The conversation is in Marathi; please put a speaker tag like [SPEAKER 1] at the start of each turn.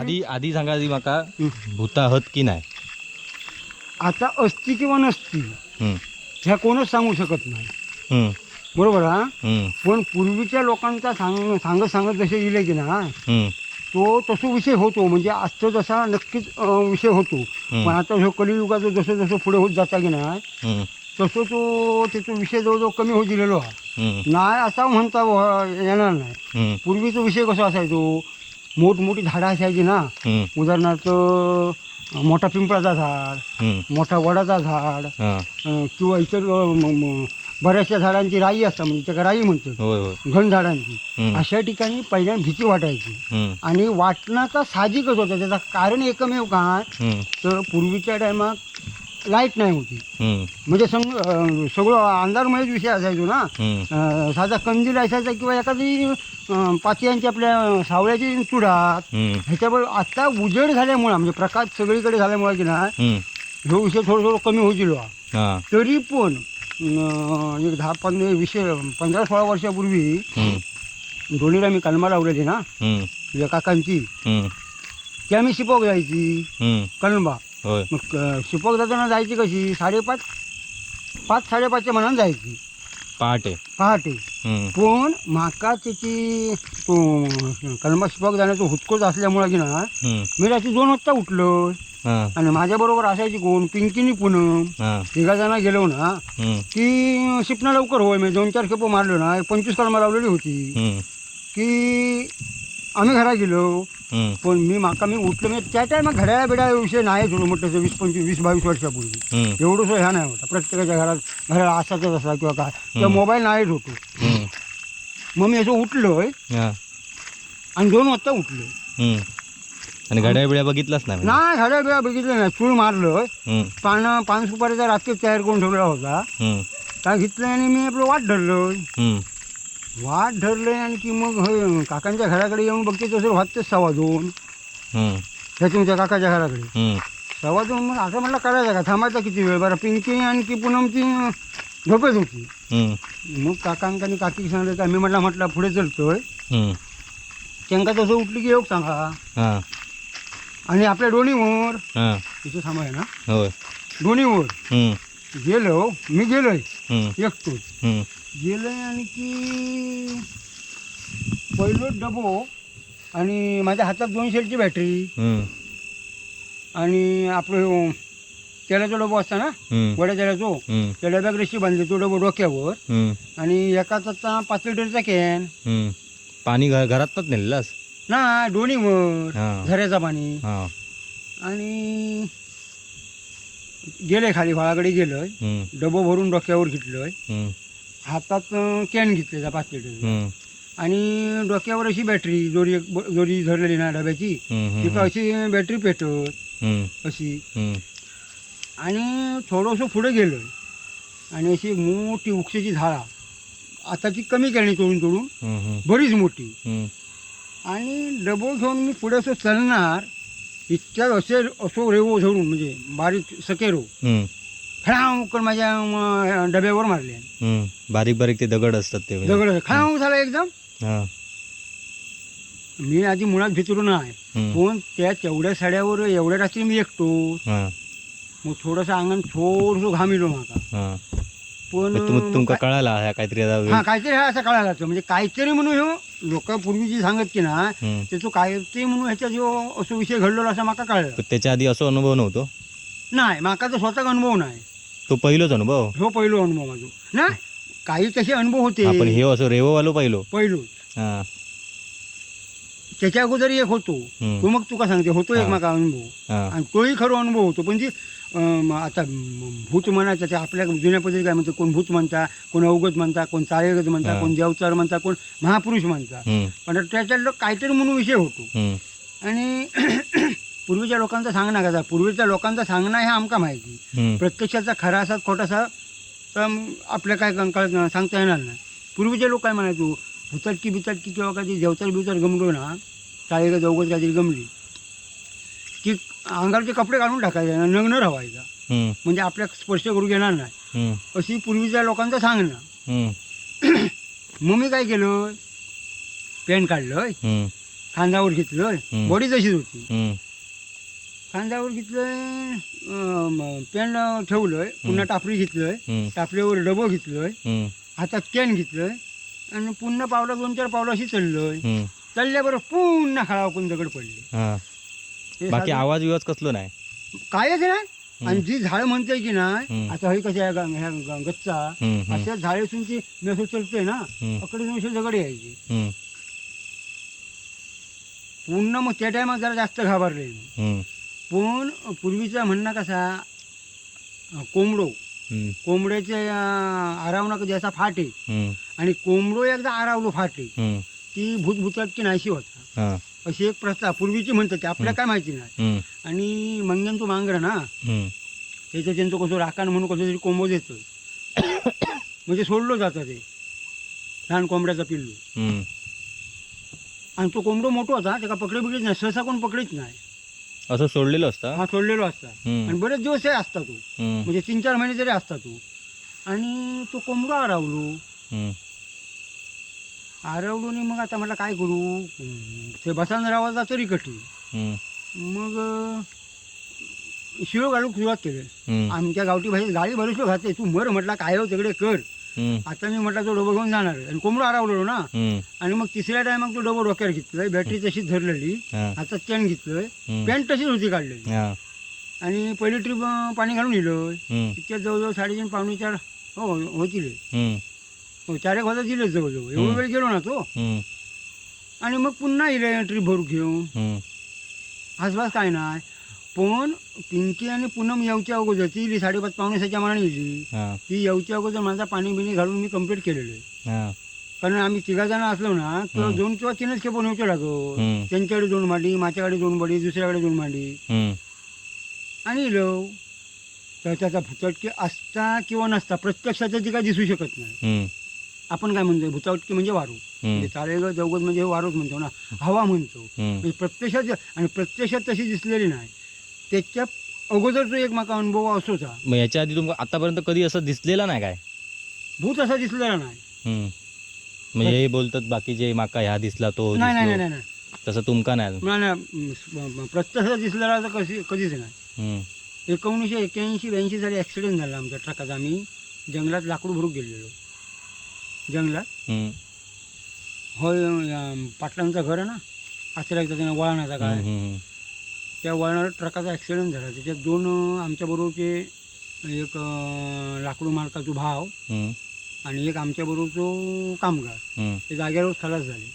[SPEAKER 1] आधी आधी सांगा आधी माका भूता हत की नाही.
[SPEAKER 2] आता असती किंवा नसती
[SPEAKER 1] हम्म,
[SPEAKER 2] ह्या कोणच सांगू शकत नाही.
[SPEAKER 1] हम्म,
[SPEAKER 2] बरोबर हा.
[SPEAKER 1] हम्म,
[SPEAKER 2] पण पूर्वीच्या लोकांचा सांगत सांगत जसे गेले की ना
[SPEAKER 1] हम्म,
[SPEAKER 2] तो तसो विषय होतो. म्हणजे आजचा जसा नक्कीच विषय होतो. पण आता जो कलियुगाचं जसं जसं पुढे होत जाता की नाही
[SPEAKER 1] हम्म,
[SPEAKER 2] तसं तो त्याचा विषय जवळजवळ कमी होत गेलेलो हा.
[SPEAKER 1] हम्म,
[SPEAKER 2] नाही असा म्हणता येणार नाही.
[SPEAKER 1] हम्म,
[SPEAKER 2] पूर्वीचा विषय कसा असायचो, मोठमोठी झाडं असायची ना.
[SPEAKER 1] हम्म,
[SPEAKER 2] उदाहरणार्थ मोठा पिंपळाचा झाड,
[SPEAKER 1] हम्म,
[SPEAKER 2] मोठा वडाचा झाड,
[SPEAKER 1] हा,
[SPEAKER 2] किंवा इतर बऱ्याचशा झाडांची राई असतात, म्हणजे त्याला राई म्हणतात,
[SPEAKER 1] होय होय,
[SPEAKER 2] घन झाडांची.
[SPEAKER 1] हम्म,
[SPEAKER 2] अशा ठिकाणी पहिल्या भीती वाटायची.
[SPEAKER 1] हम्म,
[SPEAKER 2] आणि वाटण्याचा साहजिकच होता. त्याचं कारण एकमेव काय,
[SPEAKER 1] हम्म,
[SPEAKER 2] तर पूर्वीच्या टायमात लाईट नाही होती.
[SPEAKER 1] हम्म,
[SPEAKER 2] म्हणजे सगळं अंधारमयच विषय असायचो ना.
[SPEAKER 1] हम्म,
[SPEAKER 2] साधा कंदील असायचा किंवा एखादी पाचयांची आपल्या सावळ्याची चुडात.
[SPEAKER 1] हम्म,
[SPEAKER 2] ह्याच्याबरोबर आता उजेड झाल्यामुळं, म्हणजे प्रकाश सगळीकडे झाल्यामुळे की ना
[SPEAKER 1] हम्म,
[SPEAKER 2] हे विषय थोडं थोडं कमी होत गेलो.
[SPEAKER 1] हा,
[SPEAKER 2] तरी पण एक 15-16 वर्षापूर्वी
[SPEAKER 1] हम्म,
[SPEAKER 2] दोन्हीला मी कलमा लावलेली ना
[SPEAKER 1] हम्म,
[SPEAKER 2] तुझ्या काकांची.
[SPEAKER 1] हम्म,
[SPEAKER 2] ती आम्ही शिपोक जायची
[SPEAKER 1] हम्म,
[SPEAKER 2] कलमा.
[SPEAKER 1] होय,
[SPEAKER 2] मग शिपोक जाताना जायची कशी 5:30-5:30च्या मनानं जायची
[SPEAKER 1] पहाटे,
[SPEAKER 2] पहाटे.
[SPEAKER 1] हम्म,
[SPEAKER 2] पण माका त्याची कलमा शिपोक जाण्याचं हुतकोच असल्यामुळं की ना
[SPEAKER 1] हम्म,
[SPEAKER 2] मी रात्री 2 वाजता उठलो.
[SPEAKER 1] हा,
[SPEAKER 2] आणि माझ्याबरोबर असायची कोण, पिंकीनी पूनम.
[SPEAKER 1] हा,
[SPEAKER 2] 3 जण गेलो ना
[SPEAKER 1] हम्म,
[SPEAKER 2] की शिपणं लवकर होय. मी 2-4 खेपं मारलो ना, 25 कलमा लावलेली होती
[SPEAKER 1] हम्म,
[SPEAKER 2] की आम्ही घरा गेलो.
[SPEAKER 1] हम्म,
[SPEAKER 2] पण मी उठलो. म्हणजे त्या टायमात घड्याळा बिड्याळा विषय नाही होतो म्हटलं तर 20-22 वर्षापूर्वी.
[SPEAKER 1] हम्म,
[SPEAKER 2] एवढंसं ह्या नाही होता. प्रत्येकाच्या घराला असाच असला किंवा काय किंवा मोबाईल नाहीच होतो.
[SPEAKER 1] हम्म,
[SPEAKER 2] मग मी असं उठलोय
[SPEAKER 1] हा,
[SPEAKER 2] आणि 2 वाजता उठलोय.
[SPEAKER 1] हम्म, आणि घड्याळ बिड्या बघितलाच नाही म्हणजे?
[SPEAKER 2] नाही घड्याळ बिड्या बघितलं नाही. चूळ मारलोय.
[SPEAKER 1] हम्म,
[SPEAKER 2] पान सुपारीचा रात्रीच तयार करून ठेवलेला होता.
[SPEAKER 1] हम्म,
[SPEAKER 2] काय घेतलं आणि मी आपलं वाट धरलोय.
[SPEAKER 1] हम्म,
[SPEAKER 2] वाट धरले आणि की मग काकांच्या घराकडे येऊन बघते तसं वाजतेच 2:15.
[SPEAKER 1] हम्म,
[SPEAKER 2] ह्या तुमच्या काकाच्या घराकडे
[SPEAKER 1] हम्म,
[SPEAKER 2] 2:15. मग असं म्हटलं करायचं का, थांबायचा किती वेळ. बरं पिंकी आणि की पूनमची झोपेत होती.
[SPEAKER 1] हम्म,
[SPEAKER 2] मग काकांनी काकी सांगितलं का, मी म्हटलं पुढे चलतोय.
[SPEAKER 1] हम्म,
[SPEAKER 2] त्यांका तसं उठली की योग सांगा.
[SPEAKER 1] हा,
[SPEAKER 2] आणि आपल्या दोन्हीवर
[SPEAKER 1] हा,
[SPEAKER 2] तिथे थांबाय ना,
[SPEAKER 1] होय,
[SPEAKER 2] दोन्हीवर
[SPEAKER 1] हम्म,
[SPEAKER 2] गेलो. मी गेलोय
[SPEAKER 1] हम्म,
[SPEAKER 2] एकटोच
[SPEAKER 1] हम्म,
[SPEAKER 2] गेलोय. आणि की पहिलो डबो आणि माझ्या हातात 2 शेलची बॅटरी
[SPEAKER 1] हम्म,
[SPEAKER 2] आणि आपलं तेलाचा डबो असता ना,
[SPEAKER 1] हम्म,
[SPEAKER 2] वड्या तेलाचो,
[SPEAKER 1] हम्म,
[SPEAKER 2] त्या डब्याक रशी बांधली, तो डबो डोक्यावर.
[SPEAKER 1] हम्म,
[SPEAKER 2] आणि एकाचा 5 लिटरचा कॅन.
[SPEAKER 1] हम्म, पाणी घरातच नेलेलास?
[SPEAKER 2] ना दोन्हीवर
[SPEAKER 1] हा,
[SPEAKER 2] झऱ्याचा पाणी.
[SPEAKER 1] हा,
[SPEAKER 2] आणि गेले खाली भाळाकडे गेलोय.
[SPEAKER 1] हम्म,
[SPEAKER 2] डबो भरून डोक्यावर घेतलोय.
[SPEAKER 1] हम्म,
[SPEAKER 2] हातात कॅन घेतलेला 5 लिटरचा.
[SPEAKER 1] हम्म,
[SPEAKER 2] आणि डोक्यावर अशी बॅटरी जोरी धरलेली ना डब्याची.
[SPEAKER 1] हम्म,
[SPEAKER 2] तिथं अशी बॅटरी पेटत
[SPEAKER 1] हम्म,
[SPEAKER 2] अशी.
[SPEAKER 1] हम्म,
[SPEAKER 2] आणि थोडंसं पुढे गेलोय आणि अशी मोठी वृक्षाची झाडा, आता ती कमी केली तोडून तोडून,
[SPEAKER 1] हम्म,
[SPEAKER 2] बरीच मोठी.
[SPEAKER 1] हम्म,
[SPEAKER 2] आणि डबो घेऊन मी पुढे असं चालणार, इतक्यात असो रेवो झडून, म्हणजे बारीक सकेरो
[SPEAKER 1] हम्म,
[SPEAKER 2] खळावकर माझ्या डब्यावर मारले.
[SPEAKER 1] हम्म, बारीक बारीक ते दगड असतात ते म्हणजे.
[SPEAKER 2] दगड खळाव झाला एकदम.
[SPEAKER 1] हा,
[SPEAKER 2] मी आधी मुळात भितरून आहे.
[SPEAKER 1] हम्म,
[SPEAKER 2] पण त्या तेवढ्या साड्यावर एवढ्या रात्री मी एकटो.
[SPEAKER 1] हा,
[SPEAKER 2] मग थोडंसं अंगण थोडंसं घामिलो माका.
[SPEAKER 1] हा,
[SPEAKER 2] पण
[SPEAKER 1] तुमका कळाला हा काहीतरी आता
[SPEAKER 2] हा काहीतरी हा असं कळायला लागतं. म्हणजे काहीतरी म्हणून ह्यो लोक पूर्वीची सांगत की ना,
[SPEAKER 1] हम्म,
[SPEAKER 2] त्याचं काहीतरी म्हणून ह्याच्यात जो असं विषय घडलेला असं माका कळलं.
[SPEAKER 1] पण त्याच्या आधी असं अनुभव नव्हतो?
[SPEAKER 2] नाही, माका तर स्वतःचा अनुभव नाही.
[SPEAKER 1] तो पहिलोच अनुभव?
[SPEAKER 2] हो पहिलो अनुभव माझो ना. काही तसे अनुभव होते.
[SPEAKER 1] आपण हे असं रेवोवालो पहिलो?
[SPEAKER 2] पहिलो.
[SPEAKER 1] हा,
[SPEAKER 2] त्याच्या अगोदर एक होतो.
[SPEAKER 1] हम्म,
[SPEAKER 2] तो मग तुका सांगते होतो एक
[SPEAKER 1] हा.
[SPEAKER 2] माका अनुभव.
[SPEAKER 1] हा,
[SPEAKER 2] आणि तोही खरो अनुभव होतो. पण ती आता भूत म्हणायचं ते आपल्या जुन्या पद्धती काय म्हणतात, कोण भूत म्हणता, कोण अवगत म्हणता, कोण चाळेगत म्हणता,
[SPEAKER 1] हा.
[SPEAKER 2] कोण देवचार म्हणता, कोण महापुरुष म्हणता.
[SPEAKER 1] हम्म,
[SPEAKER 2] पण त्याच्यातलं काहीतरी म्हणून विषय होतो.
[SPEAKER 1] हम्म,
[SPEAKER 2] आणि पूर्वीच्या लोकांचा सांगणं कसा, पूर्वीच्या लोकांचा सांगणं हे आमका माहिती.
[SPEAKER 1] हम्म,
[SPEAKER 2] प्रत्यक्षाचा खरा असा खोटा असा तर आपल्या काय सांगता येणार नाही. पूर्वीचे लोक काय म्हणायचो, भुतटकी बितटकी किंवा काही देवचार बिवचार गमलो ना, चाळेगत अवगत काहीतरी गमली की अंगावरचे कपडे काढून टाकायचे, नग्न राहायचा.
[SPEAKER 1] हम्म,
[SPEAKER 2] म्हणजे आपल्या स्पर्श करू घेणार नाही,
[SPEAKER 1] हम्म,
[SPEAKER 2] अशी पूर्वीच्या लोकांचं सांगणं.
[SPEAKER 1] हम्म,
[SPEAKER 2] मग मी काय केलं, पेन काढलं
[SPEAKER 1] हम्म,
[SPEAKER 2] खांद्यावर घेतलं बॉडी तशीच होती.
[SPEAKER 1] हम्म.
[SPEAKER 2] खांद्यावर घेतलं पेन ठेवलंय, पुन्हा टापरी घेतलंय,
[SPEAKER 1] हम्म.
[SPEAKER 2] टापरीवर डबं घेतलंय,
[SPEAKER 1] हम्म.
[SPEAKER 2] हातात कॅन घेतलंय आणि पुन्हा पावला 2-4 पावलाशी चाललोय.
[SPEAKER 1] हम्म.
[SPEAKER 2] चालल्याबरोबर पुन्हा खळावकून दगड पडले.
[SPEAKER 1] हा.
[SPEAKER 2] हे
[SPEAKER 1] बाकी
[SPEAKER 2] साधं-
[SPEAKER 1] आवाज विवाज कसलो नाही.
[SPEAKER 2] कायच नाही. आणि जी झाड म्हणताय की नाही,
[SPEAKER 1] हम्म.
[SPEAKER 2] आता हे कशा ह्या गच्चा
[SPEAKER 1] हम्म. हम्म.
[SPEAKER 2] अशा झाडेसून ती मेसो चलतोय ना,
[SPEAKER 1] हम्म.
[SPEAKER 2] अकडे दोनशे दगड यायची.
[SPEAKER 1] हम्म.
[SPEAKER 2] पुन्हा मग त्या टायमात जरा जास्त घाबरले.
[SPEAKER 1] हम्म.
[SPEAKER 2] पण पूर्वीचा म्हणणं कसा, कोंबडो
[SPEAKER 1] हम्म.
[SPEAKER 2] कोंबड्याचे आरावणं कधी असा फाट आहे
[SPEAKER 1] हम्म.
[SPEAKER 2] आणि कोंबडो एकदा आरावलो फाट आहे
[SPEAKER 1] हम्म.
[SPEAKER 2] ती भूतभूताटकी नाहीशी होता,
[SPEAKER 1] हा.
[SPEAKER 2] अशी एक प्रथा पूर्वीची म्हणतात. ते आपल्याला काय माहिती नाही.
[SPEAKER 1] हम्म.
[SPEAKER 2] आणि मंग्यांचं मांगर ना,
[SPEAKER 1] हम्म.
[SPEAKER 2] त्याचं त्यांचं कसं राखण म्हणून कसं तरी कोंबो देतो म्हणजे सोडलं जातं ते लहान कोंबड्याचा पिल्लू.
[SPEAKER 1] हम्म.
[SPEAKER 2] आणि तो कोंबडो मोठा होता, त्याला पकडे बिकडे नाही, सहसा कोण पकडेच नाही.
[SPEAKER 1] असं सोडलेलं असतं.
[SPEAKER 2] हा सोडलेलो असता
[SPEAKER 1] हम्म.
[SPEAKER 2] आणि बरेच दिवस असता तो,
[SPEAKER 1] हम्म.
[SPEAKER 2] म्हणजे 3-4 महिने तरी असता तो. आणि तो कोंबडो आरावलो
[SPEAKER 1] हम्म.
[SPEAKER 2] आरवलो आणि मग आता मला काय करू, ते बसानं रावायचा तरी कठीण.
[SPEAKER 1] हम्म.
[SPEAKER 2] मग शिळ घालून सुरुवात केली.
[SPEAKER 1] हम्म.
[SPEAKER 2] आमच्या गावठी भाई गाडी भरूच घातली, तू मर म्हटला काय हो तिकडे कर.
[SPEAKER 1] हम्म.
[SPEAKER 2] आता मी म्हटलं तो डबं घेऊन जाणार आहे. आणि कोंबडो आरावलो ना.
[SPEAKER 1] हम्म.
[SPEAKER 2] आणि मग तिसऱ्या टायमाक तो डबं डोक्यावर घेतलं, बॅटरी तशीच धरलेली,
[SPEAKER 1] हा.
[SPEAKER 2] हातात चॅन घेतलंय,
[SPEAKER 1] हम्म.
[SPEAKER 2] पॅन्ट तशीच होती काढलेली.
[SPEAKER 1] हा.
[SPEAKER 2] आणि पहिली ट्रीप पाणी घालून नेलं.
[SPEAKER 1] हम्म.
[SPEAKER 2] तितक्यात जवळजवळ 3:30 पावणे 4 हो होतील.
[SPEAKER 1] हम्म.
[SPEAKER 2] हो 4 एक वाजता दिले जवळजवळ, एवढं वेळ गेलो ना तो.
[SPEAKER 1] हम्म.
[SPEAKER 2] आणि मग पुन्हा इले ट्रीप भरू घेऊन
[SPEAKER 1] हम्म.
[SPEAKER 2] आसपास काय नाही. पण पिंकी आणि पूनम येऊच्या अगोदर ती 5:30 पावणे 6च्या मानाने येली.
[SPEAKER 1] हा.
[SPEAKER 2] ती येऊच्या अगोदर माझा पाणी बिणी घालून मी कंप्लीट केलेलं आहे.
[SPEAKER 1] हा.
[SPEAKER 2] कारण आम्ही 3 जण असलो ना तर 2 किंवा 3च खेपून येऊच्या लागो.
[SPEAKER 1] हम्म.
[SPEAKER 2] त्यांच्याकडे 2 मांडी, माझ्याकडे 2 मांडी, दुसऱ्याकडे 2 मांडी
[SPEAKER 1] हम्म.
[SPEAKER 2] आणि येलो. तर त्याचा भुतटकी असता किंवा नसता प्रत्यक्षात ती काय दिसू शकत नाही.
[SPEAKER 1] हम्म.
[SPEAKER 2] आपण काय म्हणतो भुतावटकी म्हणजे वारू, म्हणजे चालेग जवगत म्हणजे वारूच म्हणतो ना, हवा म्हणतो.
[SPEAKER 1] हम्म.
[SPEAKER 2] म्हणजे प्रत्यक्षात आणि प्रत्यक्षात तशी दिसलेली नाही. त्याच्या अगोदरचा एक माका अनुभव असोचा.
[SPEAKER 1] मग याच्या आधी तुमका आतापर्यंत कधी असं दिसलेलं नाही काय?
[SPEAKER 2] भूत असा दिसलेला नाही.
[SPEAKER 1] हम्म. म्हणजे हे बोलतात बाकीचे माका ह्या दिसला तो
[SPEAKER 2] नाही नाही
[SPEAKER 1] दिसलो.
[SPEAKER 2] नाही नाही
[SPEAKER 1] तसं तुमका नाही.
[SPEAKER 2] नाही प्रत्यक्षात दिसलेला तर कधीच नाही.
[SPEAKER 1] हम्म.
[SPEAKER 2] 1981-82 साली ॲक्सिडेंट झाला आमच्या ट्रकाचा. आम्ही जंगलात लाकूड भरून गेलेलो जंगलात.
[SPEAKER 1] हम्म.
[SPEAKER 2] होय पाटलांचं घर आहे ना, आचऱ्याचा त्यांना वळणाचा काय,
[SPEAKER 1] हम्म.
[SPEAKER 2] त्या वळणावर ट्रकाचा ॲक्सिडेंट झाला. त्याच्यात 2 आमच्याबरोबरचे, एक लाकूड मालकाचा भाव
[SPEAKER 1] हम्म.
[SPEAKER 2] आणि एक आमच्याबरोबरचो कामगार,
[SPEAKER 1] हम्म.
[SPEAKER 2] ते जागेवरच खलास झाले.